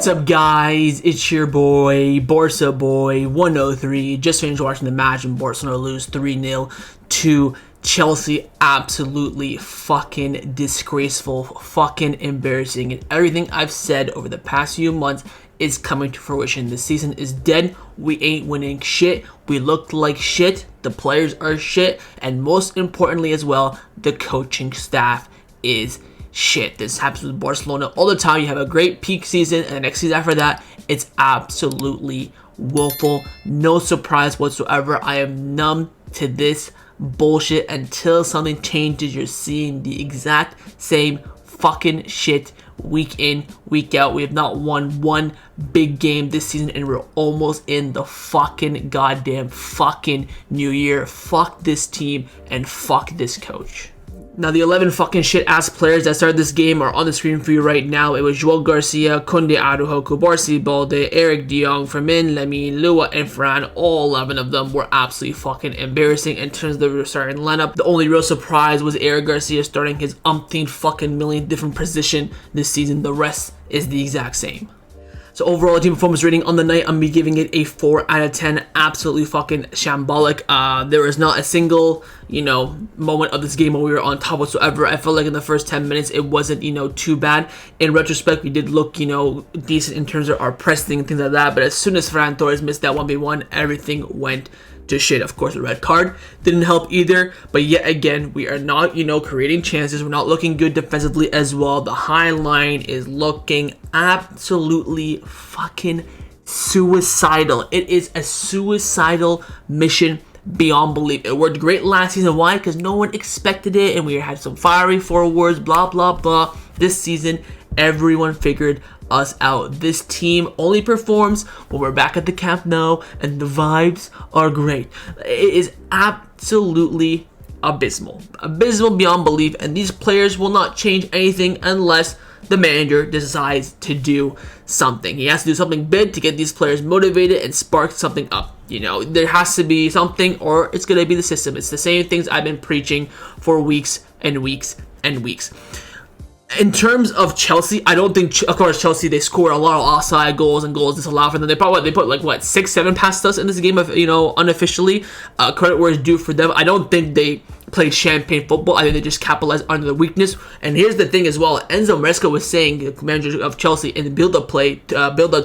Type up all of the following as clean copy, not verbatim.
What's up, guys? It's your boy, Barça Boy 103. Just finished watching the match and Barcelona lose 3-0 to Chelsea. Absolutely fucking disgraceful, fucking embarrassing. And everything I've said over the past few months is coming to fruition. The season is dead. We ain't winning shit. We look like shit. The players are shit. And most importantly as well, the coaching staff is shit. This happens with Barcelona all the time. You have a great peak season, and the next season after that, it's absolutely woeful. No surprise whatsoever. I am numb to this bullshit until something changes. You're seeing the exact same fucking shit week in, week out. We have not won one big game this season, and we're almost in the fucking goddamn fucking new year. Fuck this team and fuck this coach. Now, the 11 fucking shit-ass players that started this game are on the screen for you right now. It was Jules Garcia, Kounde, Araujo, Kubarsi, Balde, Eric De Jong, Fermin, Lemmy, Lua, and Fran. All 11 of them were absolutely fucking embarrassing in terms of the starting lineup. The only real surprise was Eric Garcia starting his umpteen fucking million different position this season. The rest is the exact same. So overall, team performance rating on the night, I'm giving it a 4 out of 10. Absolutely fucking shambolic. There was not a single, moment of this game where we were on top whatsoever. I felt like in the first 10 minutes, it wasn't, too bad. In retrospect, we did look, decent in terms of our pressing and things like that. But as soon as Ferran Torres missed that 1v1, everything went to shit. Of course, the red card didn't help either, but yet again, we are not, creating chances. We're not looking good defensively as well. The high line is looking absolutely fucking suicidal. It is a suicidal mission beyond belief. It worked great last season. Why? Because no one expected it, and we had some fiery forwards, blah, blah, blah. This season, everyone figured us out. This team only performs when we're back at the Camp Nou and the vibes are great. It is absolutely abysmal beyond belief, and these players will not change anything unless the manager decides to do something. He has to do something big to get these players motivated and spark something up. There has to be something, or it's going to be the system. It's the same things I've been preaching for weeks and weeks and weeks. In terms of Chelsea, I don't think, of course, Chelsea, they scored a lot of offside goals and goals disallowed for them. They put 6-7 past us in this game of, unofficially. Credit where it's due for them. I don't think they played champagne football. I think they just capitalized on the weakness. And here's the thing as well. Enzo Maresca was saying, the manager of Chelsea, in the build-up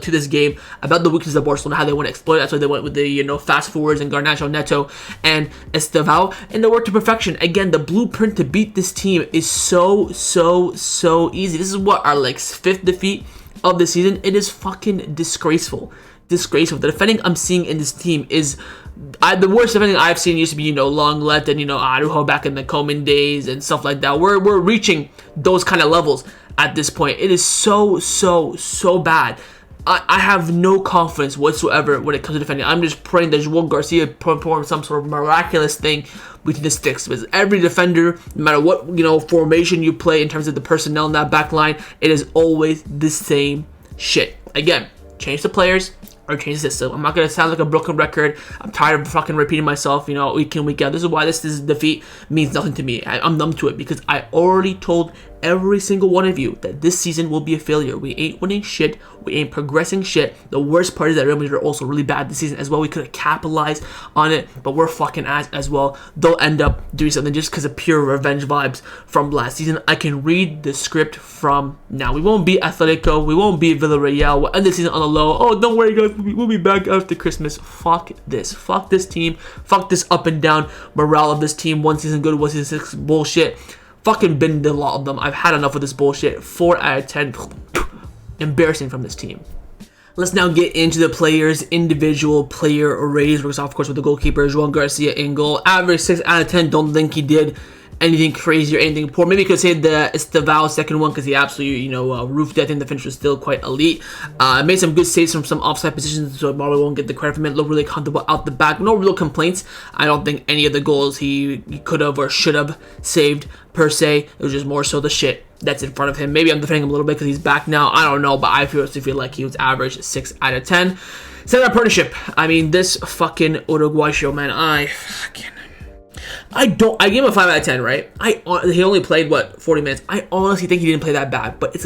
to this game, about the weaknesses of Barcelona, how they want to exploit it. That's why they went with the, fast forwards and Garnacho, Neto, and Estevao. And they worked to perfection. Again, the blueprint to beat this team is so easy. This is what, our 5th defeat of the season. It is fucking disgraceful. The defending I'm seeing in this team is the worst defending I've seen. Used to be Lenglet and Araujo back in the Koeman days and stuff like that. We're reaching those kind of levels at this point. It is so bad. I have no confidence whatsoever when it comes to defending. I'm just praying that Jules Garcia performs some sort of miraculous thing between the sticks. Because every defender, no matter what formation you play in terms of the personnel in that back line, it is always the same shit. Again, change the players or change the system. I'm not going to sound like a broken record. I'm tired of fucking repeating myself, week in, week out. This is why this defeat means nothing to me. I'm numb to it because I already told every single one of you that this season will be a failure. We ain't winning shit. We ain't progressing shit. The worst part is that Real Madrid are also really bad this season as well. We could have capitalized on it, but we're fucking ass as well. They'll end up doing something just because of pure revenge vibes from last season. I can read the script from now. We won't beat Atletico. We won't beat Villarreal. We'll end the season on the low. Oh, don't worry, guys. We'll be back after Christmas. Fuck this. Fuck this team. Fuck this up and down morale of this team. One season good, one season 6 bullshit. Fucking been a lot of them. I've had enough of this bullshit. 4 out of 10. Embarrassing from this team. Let's now get into the players' individual player ratings. We're of course with the goalkeeper, Jules Garcia in goal. Average 6 out of 10. Don't think he did anything crazy or anything poor. Maybe you could say the Estevao second one because he absolutely, roofed it. I think the finish was still quite elite. Made some good saves from some offside positions, so probably won't get the credit from it. Looked really comfortable out the back. No real complaints. I don't think any of the goals he could have or should have saved per se. It was just more so the shit that's in front of him. Maybe I'm defending him a little bit because he's back now. I don't know, but I feel like he was average 6 out of 10. Center partnership. I mean, this fucking Uruguay show, man. I gave him a 5 out of 10, right? He only played, 40 minutes. I honestly think he didn't play that bad. But it's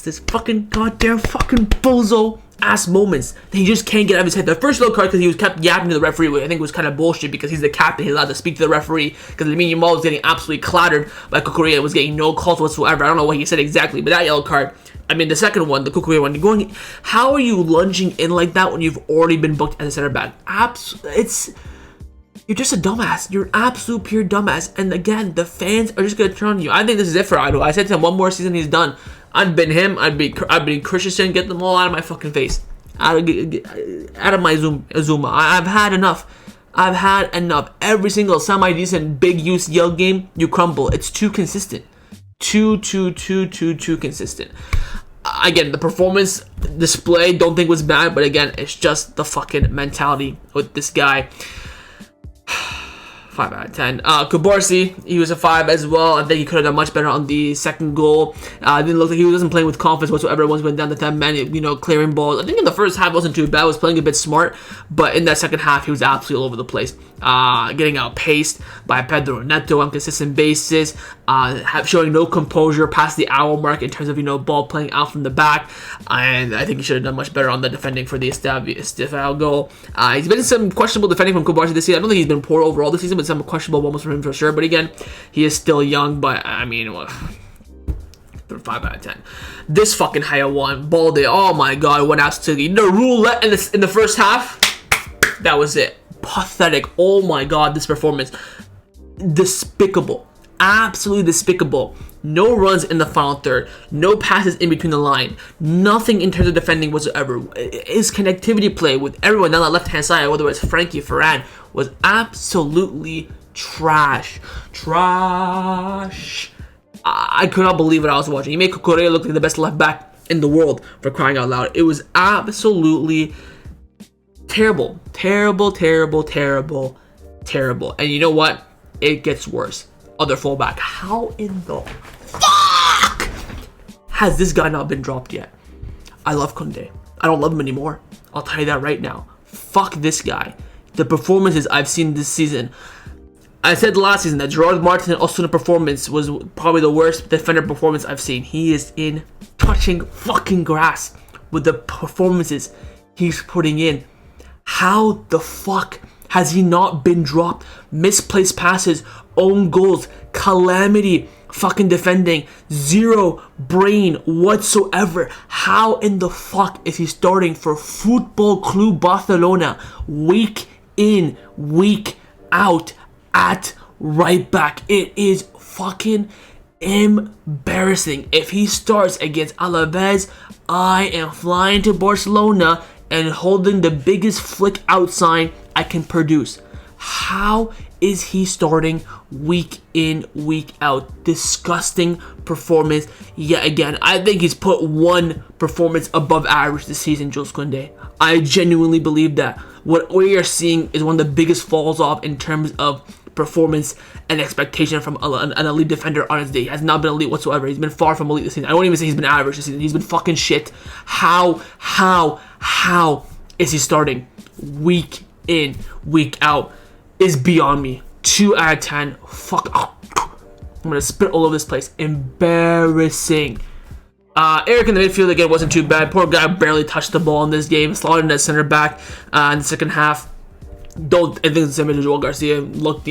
this fucking goddamn fucking bozo ass moments that he just can't get out of his head. The first yellow card because he was kept yapping to the referee, which I think was kind of bullshit because he's the captain. He's allowed to speak to the referee because Lamine Yamal was getting absolutely clattered by Cucurella, was getting no calls whatsoever. I don't know what he said exactly, but that yellow card, I mean, the second one, the Cucurella one, how are you lunging in like that when you've already been booked as a center back? You're just a dumbass. You're an absolute pure dumbass. And again, the fans are just gonna turn on you. I think this is it for Ido. I said to him, one more season, he's done. I'd been him. I'd be Christensen. Get them all out of my fucking face. Out of my Zuma. I've had enough. I've had enough. Every single semi-decent big UCL game, you crumble. It's too consistent. Too consistent. Again, the performance display, don't think was bad, but again, it's just the fucking mentality with this guy. 5 out of 10. Kubarsi, he was a 5 as well. I think he could have done much better on the second goal. Didn't look like he wasn't playing with confidence whatsoever. Once went down the 10 man, clearing balls. I think in the first half wasn't too bad. Was playing a bit smart, but in that second half he was absolutely all over the place. Getting outpaced by Pedro Neto on consistent basis. Showing no composure past the hour mark in terms of ball playing out from the back. And I think he should have done much better on the defending for the Estevao goal. He's been some questionable defending from Kubarsi this season. I don't think he's been poor overall this season, but some questionable moments from him for sure. But again, he is still young. But I mean, 5 out of 10. This fucking Hayawan Balde, oh my god, went absolutely the roulette in the first half. That was it. Pathetic. Oh my god, this performance. Despicable. Absolutely despicable. No runs in the final third. No passes in between the line. Nothing in terms of defending whatsoever. His connectivity play with everyone down the left-hand side, whether it's Frankie, Ferran, was absolutely trash. Trash. I could not believe what I was watching. He made Cucurella look like the best left back in the world, for crying out loud. It was absolutely terrible. Terrible. And you know what? It gets worse. Other fullback. How in the fuck has this guy not been dropped yet? I love Kounde. I don't love him anymore. I'll tell you that right now. Fuck this guy. The performances I've seen this season. I said last season that Gerard Martin and Osuna performance was probably the worst defender performance I've seen. He is in touching fucking grass with the performances he's putting in. How the fuck has he not been dropped? Misplaced passes, own goals, calamity, fucking defending, zero brain whatsoever. How in the fuck is he starting for Football Club Barcelona week in, week out at right back? It is fucking embarrassing. If he starts against Alaves, I am flying to Barcelona and holding the biggest flick out sign I can produce. How is he starting week in, week out? Disgusting performance yet again. I think he's put one performance above average this season, Jules Kounde. I genuinely believe that. What we are seeing is one of the biggest falls off in terms of performance and expectation from an elite defender on his day. He has not been elite whatsoever. He's been far from elite this season. I won't even say he's been average this season. He's been fucking shit. How is he starting week in, week out? Is beyond me. 2 out of 10. Fuck. Oh, I'm gonna spit all over this place. Embarrassing. Eric in the midfield again wasn't too bad. Poor guy barely touched the ball in this game. Slotted at center back in the second half. I think the same as Joel Garcia looked,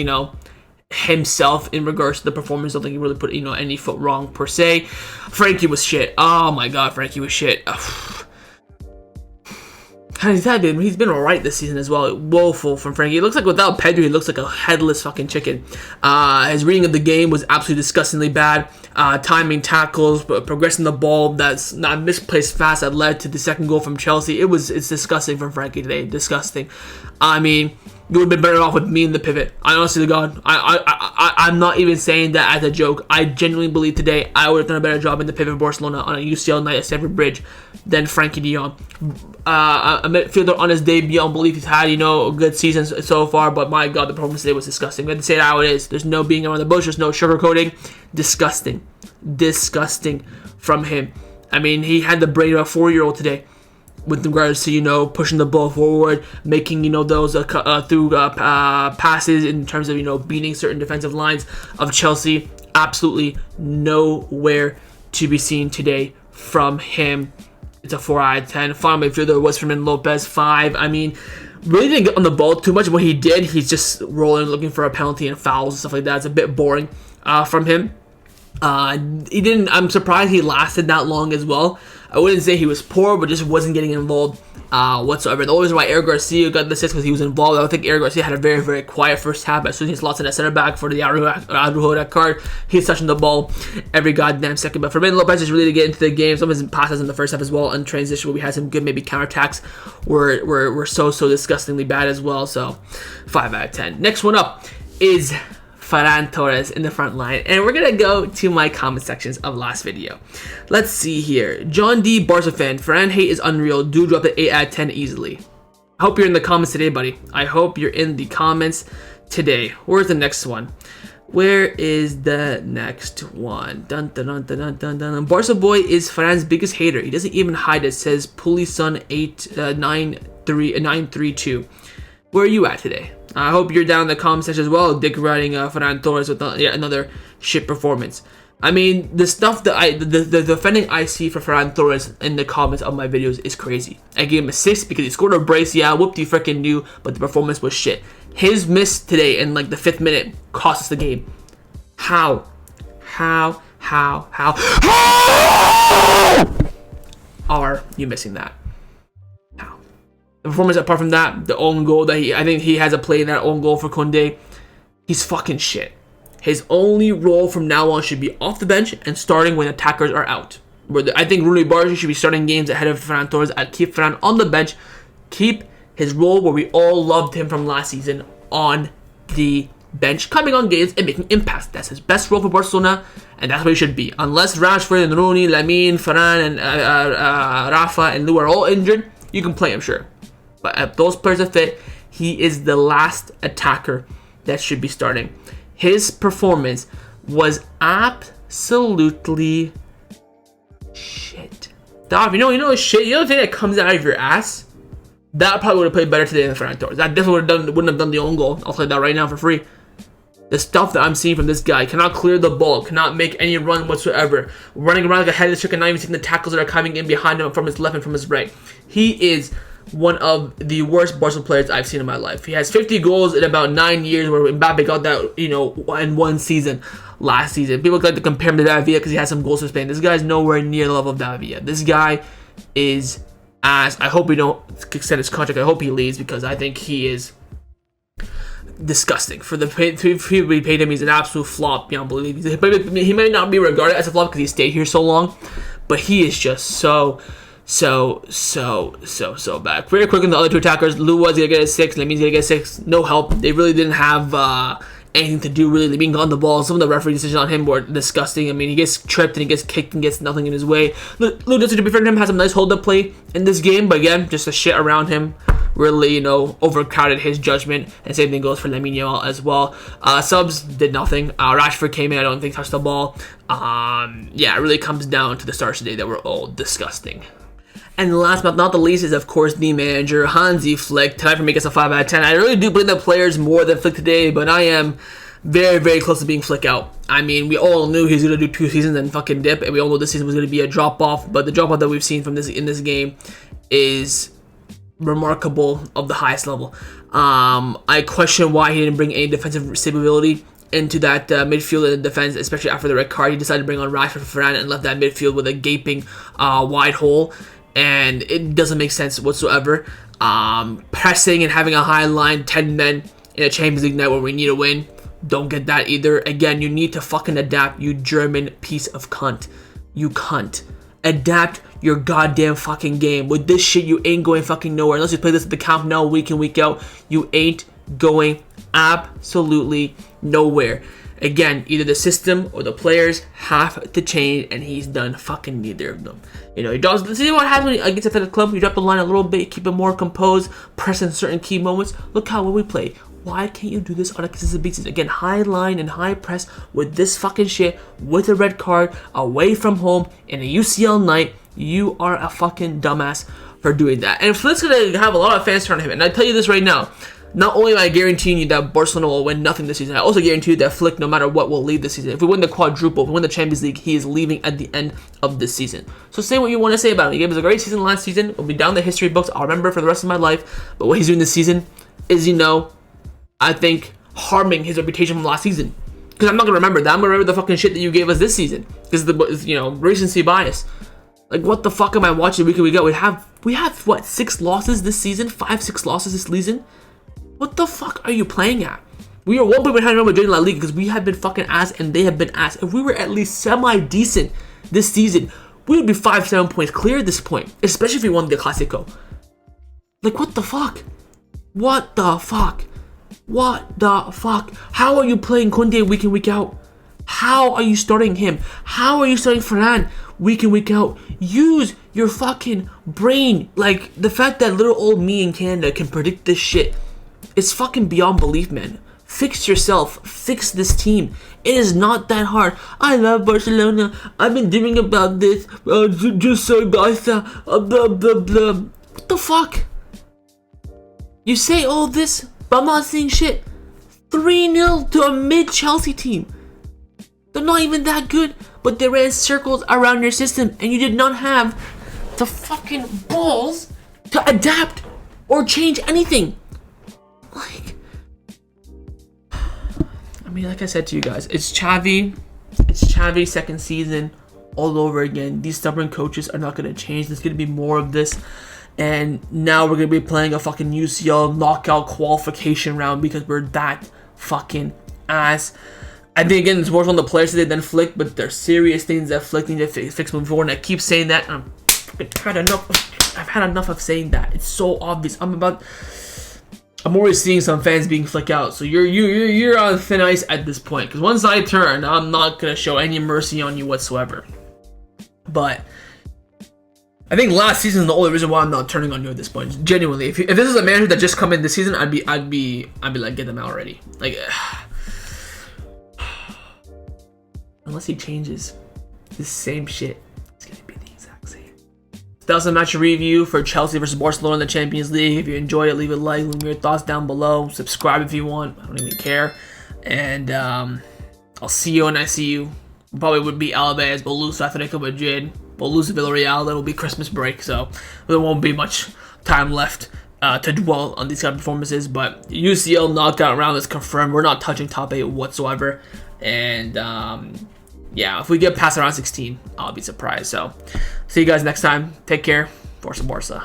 himself in regards to the performance. Don't think he really put, any foot wrong per se. Frankie was shit. Oh my god, Frankie was shit. He's been alright this season as well. Woeful from Frankie. It looks like without Pedro, he looks like a headless fucking chicken. His reading of the game was absolutely disgustingly bad. Timing tackles, progressing the ball that's not misplaced fast that led to the second goal from Chelsea. It's disgusting from Frankie today. Disgusting. I mean, you would have been better off with me in the pivot. I honestly to God, I'm not even saying that as a joke. I genuinely believe today I would have done a better job in the pivot of Barcelona on a UCL night at Stamford Bridge than Frankie de Jong. A midfielder on his day beyond belief. He's had, a good season so far, but my God, the performance today was disgusting. We have to say it how it is. There's no being around the bush. There's no sugarcoating. Disgusting from him. I mean, he had the brain of a 4-year-old today. with regards to, you know, pushing the ball forward, making, you know, those through passes in terms of, you know, beating certain defensive lines of Chelsea. Absolutely nowhere to be seen today from him. It's a 4 out of 10. Final midfielder was Fermin Lopez, 5. I mean, really didn't get on the ball too much. What he did, he's just rolling, looking for a penalty and fouls and stuff like that. It's a bit boring from him. He didn't. I'm surprised he lasted that long as well. I wouldn't say he was poor, but just wasn't getting involved whatsoever. The only reason why Eric Garcia got the assist because he was involved. I don't think Eric Garcia had a very, very quiet first half. As soon as he lost in that center back for the Araujo card, he's touching the ball every goddamn second. But for Fermin Lopez is really to get into the game. Some of his passes in the first half as well, in transition where we had some good maybe counterattacks were so disgustingly bad as well. So 5 out of 10. Next one up is Ferran Torres in the front line, and we're gonna go to my comment sections of last video. Let's see here. John D, Barca fan. Ferran hate is unreal. Do drop the 8 out of 10 easily. I hope you're in the comments today, buddy. I hope you're in the comments today. Where's the next one? Where is the next one? Dun dun dun dun dun dun. Barca boy is Ferran's biggest hater. He doesn't even hide it. Says Pulisun 932. Where are you at today? I hope you're down in the comment section as well, dick riding Ferran Torres with yet another shit performance. I mean, the stuff that the defending I see for Ferran Torres in the comments of my videos is crazy. I gave him a 6 because he scored a brace, yeah, whooped you freaking knew, but the performance was shit. His miss today in like the 5th minute cost us the game. How are you missing that? The performance apart from that, the own goal that I think he has a play in that own goal for Kounde, he's fucking shit. His only role from now on should be off the bench and starting when attackers are out. I think Rooney Barca should be starting games ahead of Ferran Torres. I'd keep Ferran on the bench, keep his role where we all loved him from last season on the bench, coming on games and making impacts. That's his best role for Barcelona, and that's what he should be. Unless Rashford and Rooney, Lamine, Ferran, and Rafa and Lou are all injured, you can play him, sure. But if those players are fit, he is the last attacker that should be starting. His performance was absolutely shit. Dog, you know shit. You know the thing that comes out of your ass? That probably would have played better today than Ferran Torres. That definitely wouldn't have done the own goal. I'll tell you that right now for free. The stuff that I'm seeing from this guy, cannot clear the ball, cannot make any run whatsoever, running around like a headless chicken, not even seeing the tackles that are coming in behind him from his left and from his right. He is one of the worst Barca players I've seen in my life. He has 50 goals in about 9 years, where Mbappe got that, you know, in one season last season. People like to compare him to David Villa because he has some goals for Spain. This guy's nowhere near the level of David Villa. This guy is ass. I hope we don't extend his contract. I hope he leaves because I think he is disgusting. For the fee we paid him, he's an absolute flop. Beyond belief. He may not be regarded as a flop because he stayed here so long, but he is just so bad. Very quick on the other two attackers. Lou was gonna get a 6. Lamine's gonna get a 6. No help. They really didn't have anything to do really. Being on the ball. Some of the referee decisions on him were disgusting. I mean, he gets tripped and he gets kicked and gets nothing in his way. Lou, just to be fair to him, has some nice hold-up play in this game, but again, just the shit around him really, you know, overcrowded his judgment. And same thing goes for Lamine Yamal as well. Subs did nothing. Rashford came in. I don't think touched the ball. Yeah, it really comes down to the stars today that were all disgusting. And last but not the least is, of course, the manager, Hansi Flick. Tonight for making us a 5 out of 10. I really do blame the players more than Flick today, but I am very, very close to being Flick out. I mean, we all knew he was going to do 2 seasons and fucking dip, and we all know this season was going to be a drop-off, but the drop-off that we've seen from in this game is remarkable of the highest level. I question why he didn't bring any defensive stability into that midfield and defense, especially after the red card. He decided to bring on Rashford for Ferran and left that midfield with a gaping wide hole. And it doesn't make sense whatsoever. Pressing and having a high line, 10 men in a Champions League night where we need a win. Don't get that either. Again, you need to fucking adapt, you German piece of cunt. You cunt. Adapt your goddamn fucking game. With this shit, you ain't going fucking nowhere. Unless you play this at the Camp Nou week in, week out, you ain't going absolutely nowhere. Again, either the system or the players have to change, and he's done fucking neither of them. You know, he does. This is what happens when he gets into the club. You drop the line a little bit, keep it more composed, press in certain key moments. Look how well we play. Why can't you do this on a consistent basis? Again, high line and high press with this fucking shit, with a red card, away from home, in a UCL night. You are a fucking dumbass for doing that. And Flick's going to have a lot of fans turn on him. And I tell you this right now, not only am I guaranteeing you that Barcelona will win nothing this season, I also guarantee you that Flick, no matter what, will leave this season. If we win the quadruple, if we win the Champions League, he is leaving at the end of this season. So say what you want to say about him. He gave us a great season last season. It'll be down the history books. I'll remember for the rest of my life. But what he's doing this season is, I think, harming his reputation from last season. Because I'm not going to remember that. I'm going to remember the fucking shit that you gave us this season. Because the, recency bias. Like, what the fuck am I watching week in, week out? We have what, 6 losses this season? 5-6 losses this season? What the fuck are you playing at? We are 1 point behind Real Madrid in La Liga because we have been fucking ass and they have been ass. If we were at least semi-decent this season, we would be 5-7 points clear at this point. Especially if we won the Clásico. Like, what the fuck? What the fuck? What the fuck? How are you playing Kounde week in, week out? How are you starting him? How are you starting Ferran week in, week out? Use your fucking brain. Like, the fact that little old me in Canada can predict this shit, it's fucking beyond belief, man. Fix yourself. Fix this team. It is not that hard. I love Barcelona. I've been dreaming about this. Just so Barça. Blah, blah, blah. What the fuck? You say all this, but I'm not saying shit. 3-0 to a mid-Chelsea team. They're not even that good, but they ran circles around your system, and you did not have the fucking balls to adapt or change anything. Like, like I said to you guys, it's Xavi. It's Xavi's second season all over again. These stubborn coaches are not going to change. There's going to be more of this. And now we're going to be playing a fucking UCL knockout qualification round because we're that fucking ass. I think, again, it's more on the players today than Flick, but there's serious things that Flick needs to fix moving forward. And I keep saying that. And I've had enough of saying that. It's so obvious. I'm already seeing some fans being Flick out. So you're on thin ice at this point. Because once I turn, I'm not going to show any mercy on you whatsoever. But I think last season is the only reason why I'm not turning on you at this point. Genuinely, if this is a manager that just come in this season, I'd be like, get them out already. Like, unless he changes the same shit, it's gonna be the exact same. That was a match review for Chelsea versus Barcelona in the Champions League. If you enjoyed it, leave a like, leave me your thoughts down below. Subscribe if you want. I don't even care. And I'll see you when I see you. Probably would be Alaves, but lose Atletico Madrid. We'll lose Villarreal. It'll be Christmas break, so there won't be much time left to dwell on these kind of performances. But UCL knockout round is confirmed. We're not touching top 8 whatsoever. And yeah, if we get past round 16, I'll be surprised. So see you guys next time. Take care. Forza Barça.